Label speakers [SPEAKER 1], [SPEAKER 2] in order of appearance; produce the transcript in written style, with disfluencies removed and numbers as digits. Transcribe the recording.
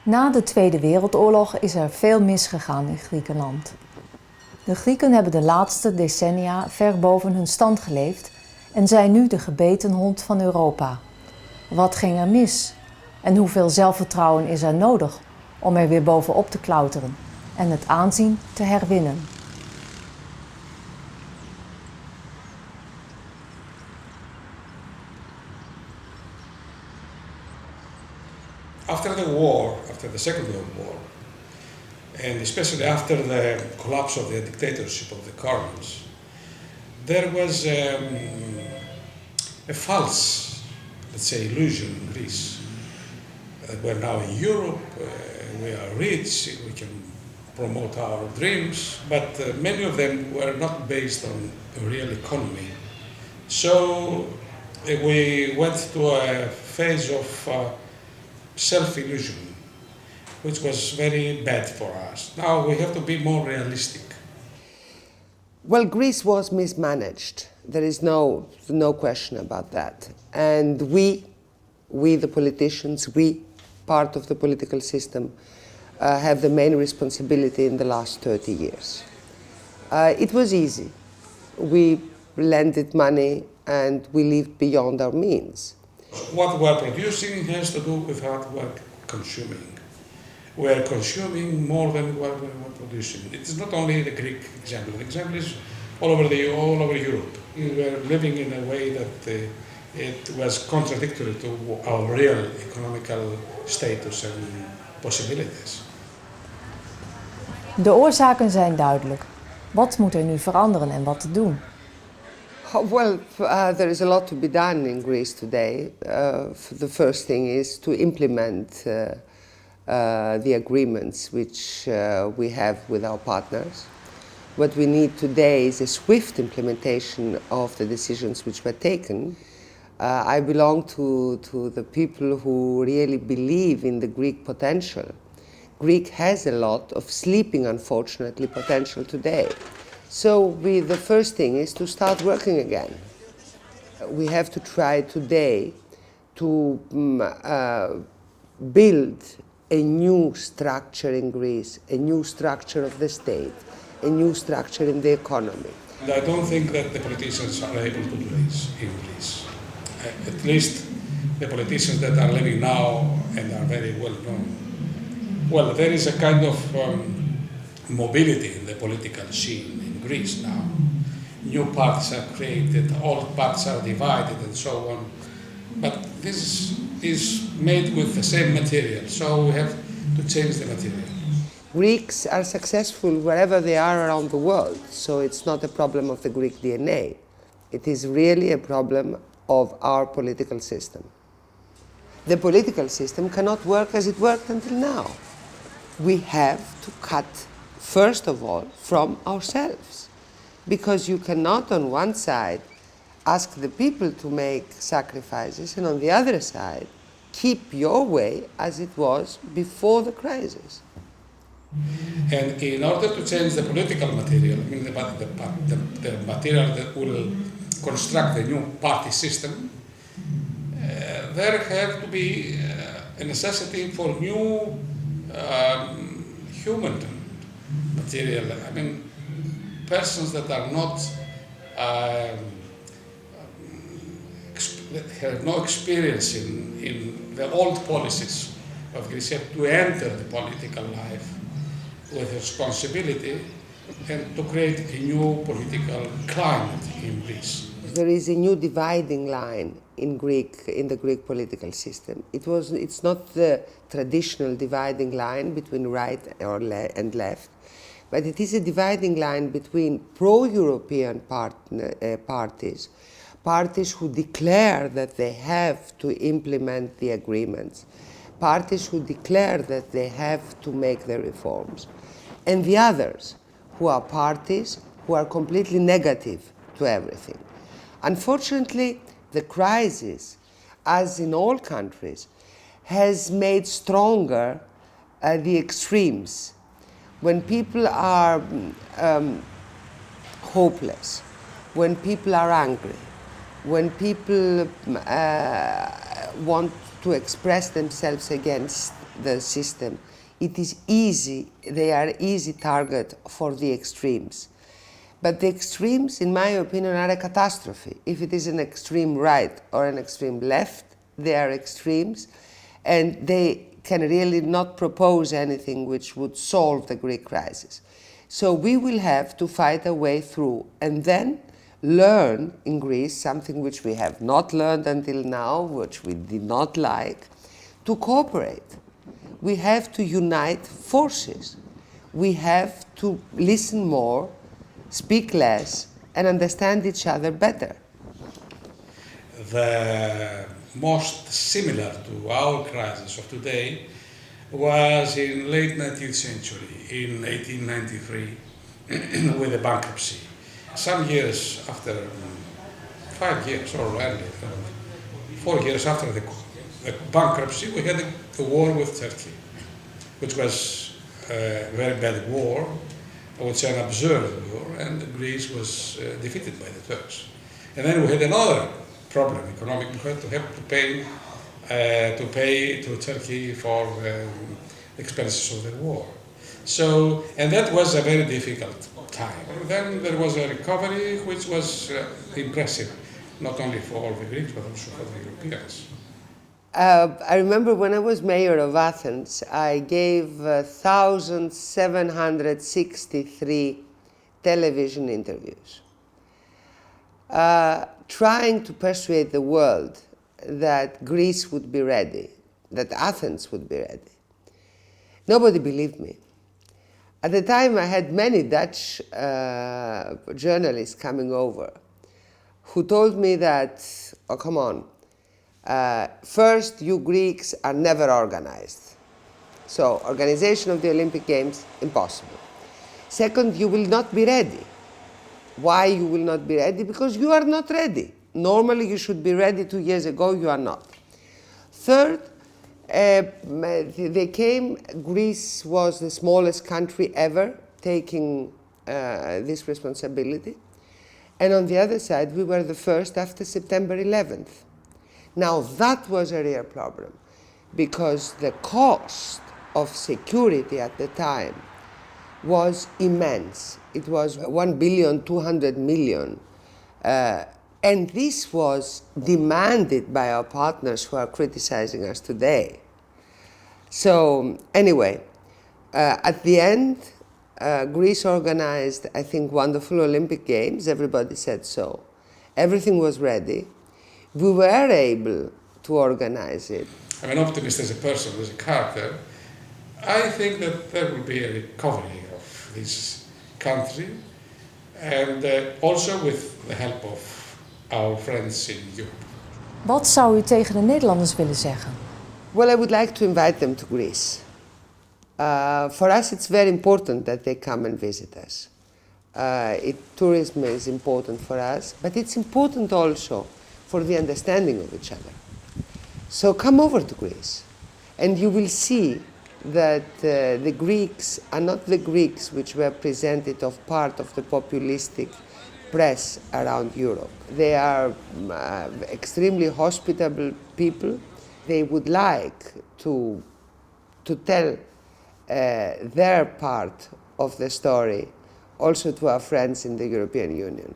[SPEAKER 1] Na de Tweede Wereldoorlog is er veel misgegaan in Griekenland. De Grieken hebben de laatste decennia ver boven hun stand geleefd en zijn nu de gebeten hond van Europa. Wat ging er mis? En hoeveel zelfvertrouwen is er nodig om er weer bovenop te klauteren en het aanzien te herwinnen?
[SPEAKER 2] After the war, after the Second World War, and especially after the collapse of the dictatorship of the colonies, there was a false, let's say, illusion in Greece that we're now in Europe, we are rich, we can promote our dreams, but many of them were not based on a real economy. So we went to a phase of self-illusion, which was very bad for us. Now we have to be more realistic.
[SPEAKER 3] Well, Greece was mismanaged. There is no question about that. And we the politicians, we, part of the political system, have the main responsibility in the last 30 years. It was easy. We lended money and we lived beyond our means.
[SPEAKER 2] What we're producing has to do with what we're consuming. We're consuming more than what we're producing. It's not only the Greek example. The example is all over Europe. We were living in a way that it was contradictory to our real economical status and possibilities.
[SPEAKER 1] De oorzaken zijn duidelijk. Wat moet er nu veranderen en wat te doen?
[SPEAKER 3] Well, there is a lot to be done in Greece today. The first thing is to implement the agreements which we have with our partners. What we need today is a swift implementation of the decisions which were taken. I belong to the people who really believe in the Greek potential. Greece has a lot of sleeping, unfortunately, potential today. So the first thing is to start working again. We have to try today to build a new structure in Greece, a new structure of the state, a new structure in the economy.
[SPEAKER 2] And I don't think that the politicians are able to do this in Greece. At least the politicians that are living now and are very well known. Well, there is a kind of mobility in the political scene in Greece now. New parties are created, old parties are divided and so on. But this is made with the same material, so we have to change the material.
[SPEAKER 3] Greeks are successful wherever they are around the world, so it's not a problem of the Greek DNA. It is really a problem of our political system. The political system cannot work as it worked until now. We have to cut, first of all, from ourselves. Because you cannot, on one side, ask the people to make sacrifices, and on the other side, keep your way as it was before the crisis.
[SPEAKER 2] And in order to change the political material, I mean the material that will construct the new party system, there have to be a necessity for new human material. I mean, persons that are not have no experience in the old policies of Greece have to enter the political life with responsibility and to create a new political climate in Greece.
[SPEAKER 3] There is a new dividing line in the Greek political system. It's not the traditional dividing line between right and left, but it is a dividing line between pro-European parties, parties who declare that they have to implement the agreements, parties who declare that they have to make the reforms, and the others, who are parties who are completely negative to everything. Unfortunately, the crisis, as in all countries, has made stronger the extremes. When people are hopeless, when people are angry, when people want to express themselves against the system, it is easy, they are easy target for the extremes. But the extremes, in my opinion, are a catastrophe. If it is an extreme right or an extreme left, they are extremes, and they can really not propose anything which would solve the Greek crisis. So we will have to fight a way through, and then learn in Greece something which we have not learned until now, which we did not like, to cooperate. We have to unite forces. We have to listen more, speak less, and understand each other better.
[SPEAKER 2] The most similar to our crisis of today was in late 19th century, in 1893, with the bankruptcy. Some years after, 5 years or earlier, 4 years after the bankruptcy, we had a war with Turkey, which was a very bad war, I would say an absurd war, and Greece was defeated by the Turks. And then we had another problem, economic. We had to pay to Turkey for the expenses of the war. So, and that was a very difficult time. Then there was a recovery which was impressive, not only for all the Greeks, but also for the Europeans.
[SPEAKER 3] I remember when I was mayor of Athens, I gave 1,763 television interviews, trying to persuade the world that Greece would be ready, that Athens would be ready. Nobody believed me. At the time, I had many Dutch journalists coming over who told me that, oh, come on, first, you Greeks are never organized. So, organization of the Olympic Games, impossible. Second, you will not be ready. Why you will not be ready? Because you are not ready. Normally, you should be ready 2 years ago, you are not. Third, they came, Greece was the smallest country ever taking this responsibility. And on the other side, we were the first after September 11th. Now, that was a real problem, because the cost of security at the time was immense. It was 1,200,000,000. And this was demanded by our partners who are criticizing us today. So, anyway, at the end, Greece organized, I think, wonderful Olympic Games. Everybody said so. Everything was ready. We were able to organize it.
[SPEAKER 2] I'm an optimist as a person, as a character. I think that there will be a recovery of this country, and also with the help of our friends in Europe.
[SPEAKER 1] Wat zou u tegen de Nederlanders willen zeggen?
[SPEAKER 3] Well, I would like to invite them to Greece. For us, it's very important that they come and visit us. Tourism is important for us, but it's important also for the understanding of each other. So come over to Greece, and you will see that the Greeks are not the Greeks which were presented of part of the populistic press around Europe. They are extremely hospitable people. They would like to tell their part of the story also to our friends in the European Union.